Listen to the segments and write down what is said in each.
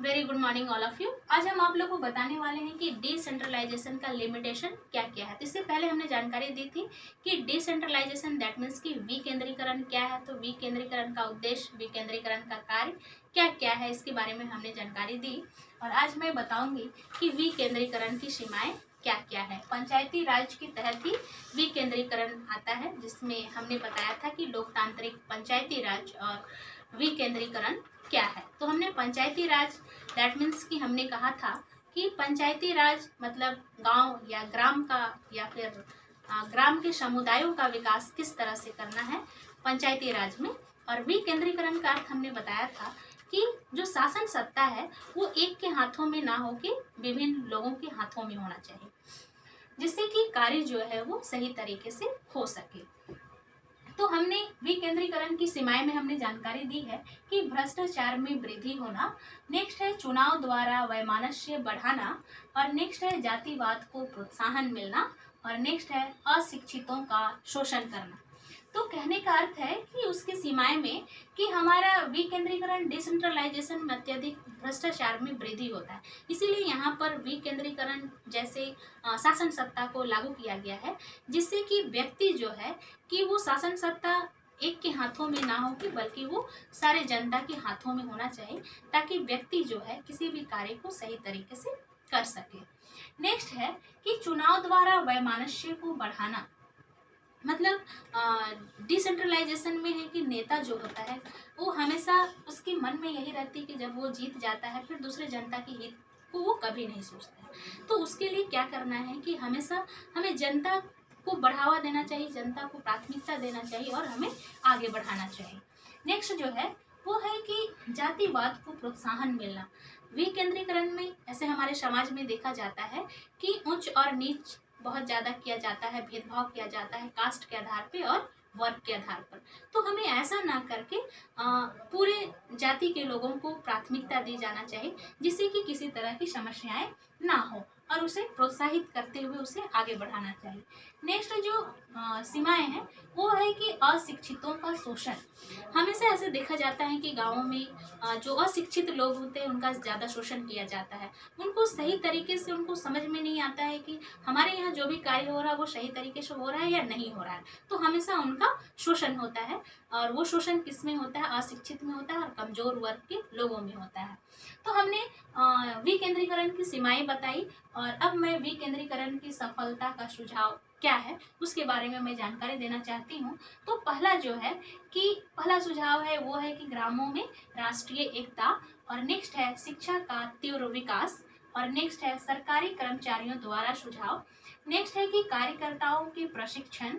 Very good morning all of you. आज हम आप लोगों को बताने वाले हैं कि डिसेंट्रलाइजेशन का लिमिटेशन क्या क्या है। तो इससे पहले हमने जानकारी दी थी कि डिसेंट्रलाइजेशन दैट मीन्स कि विकेंद्रीकरण क्या है। तो विकेंद्रीकरण का उद्देश्य, विकेंद्रीकरण का कार्य क्या क्या है, इसके बारे में हमने जानकारी दी। और आज मैं बताऊंगी कि विकेंद्रीकरण की सीमाएं क्या क्या है। पंचायती राज के तहत ही विकेंद्रीकरण आता है, जिसमें हमने बताया था कि लोकतांत्रिक पंचायती राज और विकेंद्रीकरण क्या है। तो हमने पंचायती राज दैट मीन्स कि हमने कहा था कि पंचायती राज मतलब गांव या ग्राम का या फिर ग्राम के समुदायों का विकास किस तरह से करना है पंचायती राज में। और विकेंद्रीकरण का अर्थ हमने बताया था कि जो शासन सत्ता है वो एक के हाथों में ना होके विभिन्न लोगों के हाथों में होना चाहिए, जिससे कि कार्य जो है वो सही तरीके से हो सके। तो हमने विकेंद्रीकरण की सीमाएं में हमने जानकारी दी है कि भ्रष्टाचार में वृद्धि होना, नेक्स्ट है चुनाव द्वारा वैमनस्य बढ़ाना, और नेक्स्ट है जातिवाद को प्रोत्साहन मिलना, और नेक्स्ट है अशिक्षितों का शोषण करना। तो कहने का अर्थ है कि उसकी सीमाएं में कि हमारा विकेंद्रीकरण डिसेंट्रलाइजेशन में अत्यधिक भ्रष्टाचार में वृद्धि होता है, इसीलिए यहाँ पर विकेंद्रीकरण जैसे शासन सत्ता को लागू किया गया है, जिससे कि व्यक्ति जो है कि वो शासन सत्ता एक के हाथों में ना हो कि बल्कि वो सारे जनता के हाथों में होना चाहिए, ताकि व्यक्ति जो है किसी भी कार्य को सही तरीके से कर सके। नेक्स्ट है कि चुनाव द्वारा वैमनस्य को बढ़ाना, मतलब डिसेंट्रलाइजेशन में है कि नेता जो होता है वो हमेशा उसके मन में यही रहती है कि जब वो जीत जाता है फिर दूसरे जनता के हित को वो कभी नहीं सोचता है। तो उसके लिए क्या करना है कि हमेशा हमें जनता को बढ़ावा देना चाहिए, जनता को प्राथमिकता देना चाहिए और हमें आगे बढ़ाना चाहिए। नेक्स्ट जो है वो है कि जातिवाद को प्रोत्साहन मिलना। विकेंद्रीकरण में ऐसे हमारे समाज में देखा जाता है कि उच्च और नीच बहुत ज़्यादा किया जाता है, भेदभाव किया जाता है कास्ट के आधार पे और वर्ग के आधार पर। तो हमें ऐसा ना करके पूरे जाति के लोगों को प्राथमिकता दी जाना चाहिए, जिससे कि किसी तरह की समस्याएं ना हो, और उसे प्रोत्साहित करते हुए उसे आगे बढ़ाना चाहिए। नेक्स्ट जो सीमाएं हैं वो है कि अशिक्षितों का शोषण। हमेशा ऐसे देखा जाता है कि गाँवों में जो अशिक्षित लोग होते हैं उनका ज़्यादा शोषण किया जाता है। उनको सही तरीके से उनको समझ में नहीं आता है कि हमारे यहाँ जो भी कार्य हो रहा है वो सही तरीके से हो रहा है या नहीं हो रहा है, तो हमेशा उनका शोषण होता है। और वो शोषण किस में होता है? अशिक्षित में होता है और कमजोर वर्ग के लोगों में होता है। तो हमने विकेंद्रीकरण की सीमाएं बताई, और अब मैं विकेंद्रीकरण की सफलता का सुझाव क्या है उसके बारे में मैं जानकारी देना चाहती हूँ। तो पहला जो है कि पहला सुझाव है वो है कि ग्रामों में राष्ट्रीय एकता, और नेक्स्ट है शिक्षा का तीव्र विकास, और नेक्स्ट है सरकारी कर्मचारियों द्वारा सुझाव, नेक्स्ट है कि कार्यकर्ताओं के प्रशिक्षण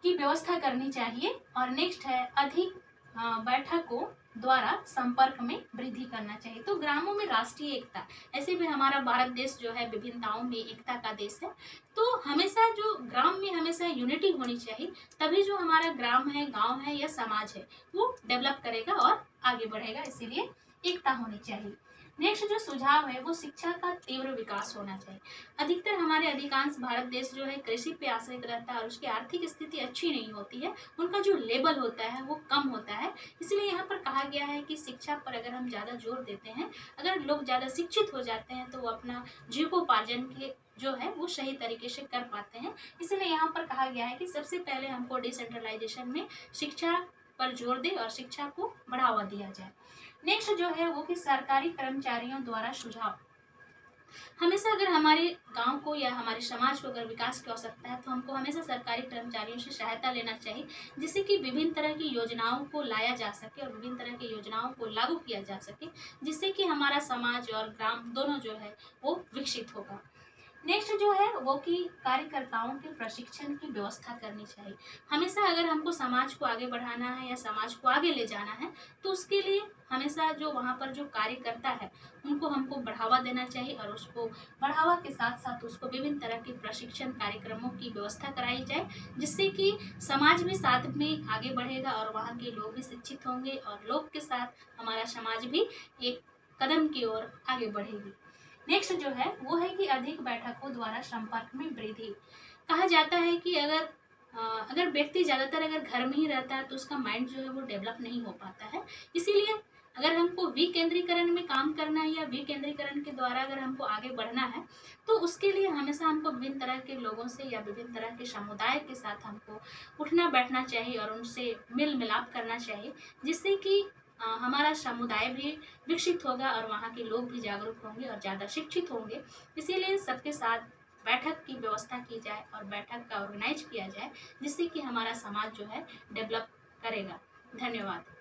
की व्यवस्था करनी चाहिए, और नेक्स्ट है अधिक बैठकों द्वारा संपर्क में वृद्धि करना चाहिए। तो ग्रामों में राष्ट्रीय एकता, ऐसे भी हमारा भारत देश जो है विभिन्नताओं में एकता का देश है, तो हमेशा जो ग्राम में हमेशा यूनिटी होनी चाहिए, तभी जो हमारा ग्राम है, गांव है या समाज है वो डेवलप करेगा और आगे बढ़ेगा, इसीलिए एकता होनी चाहिए। नेक्स्ट जो सुझाव है वो शिक्षा का तीव्र विकास होना चाहिए। अधिकतर हमारे अधिकांश भारत देश जो है कृषि पे आश्रित रहता है और उसकी आर्थिक स्थिति अच्छी नहीं होती है, उनका जो लेवल होता है वो कम होता है। इसलिए यहाँ पर कहा गया है कि शिक्षा पर अगर हम ज़्यादा जोर देते हैं, अगर लोग ज़्यादा शिक्षित हो जाते हैं तो वो अपना जीविकोपार्जन के जो है वो सही तरीके से कर पाते हैं। इसलिए यहाँ पर कहा गया है कि सबसे पहले हमको डिसेंट्रलाइजेशन में शिक्षा पर जोर दे और शिक्षा को बढ़ावा दिया जाए। नेक्स्ट जो है वो कि सरकारी कर्मचारियों द्वारा सुझाव। हमेशा अगर हमारे गांव को या हमारे समाज को अगर विकास की आवश्यकता है तो हमको हमेशा सरकारी कर्मचारियों से सहायता लेना चाहिए, जिससे कि विभिन्न तरह की योजनाओं को लाया जा सके और विभिन्न तरह की योजनाओं को लागू किया जा सके, जिससे कि हमारा समाज और ग्राम दोनों जो है वो विकसित होगा। नेक्स्ट जो है वो कि कार्यकर्ताओं के प्रशिक्षण की व्यवस्था करनी चाहिए। हमेशा अगर हमको समाज को आगे बढ़ाना है या समाज को आगे ले जाना है तो उसके लिए हमेशा जो वहाँ पर जो कार्यकर्ता है उनको हमको बढ़ावा देना चाहिए, और उसको बढ़ावा के साथ साथ उसको विभिन्न तरह के प्रशिक्षण कार्यक्रमों की व्यवस्था कराई जाए, जिससे कि समाज भी साथ में आगे बढ़ेगा और वहाँ के लोग भी शिक्षित होंगे और लोग के साथ हमारा समाज भी एक कदम की ओर आगे बढ़ेगी। नेक्स्ट जो है वो है कि अधिक बैठकों द्वारा संपर्क में वृद्धि। कहा जाता है कि अगर व्यक्ति ज़्यादातर अगर घर में ही रहता है तो उसका माइंड जो है वो डेवलप नहीं हो पाता है, इसीलिए अगर हमको विकेंद्रीकरण में काम करना है या विकेंद्रीकरण के द्वारा अगर हमको आगे बढ़ना है, तो उसके लिए हमेशा हमको विभिन्न तरह के लोगों से या विभिन्न तरह के समुदाय के साथ हमको उठना बैठना चाहिए और उनसे मिल मिलाप करना चाहिए, जिससे कि हमारा समुदाय भी विकसित होगा और वहाँ के लोग भी जागरूक होंगे और ज़्यादा शिक्षित होंगे। इसीलिए सबके साथ बैठक की व्यवस्था की जाए और बैठक का ऑर्गेनाइज किया जाए, जिससे कि हमारा समाज जो है डेवलप करेगा। धन्यवाद।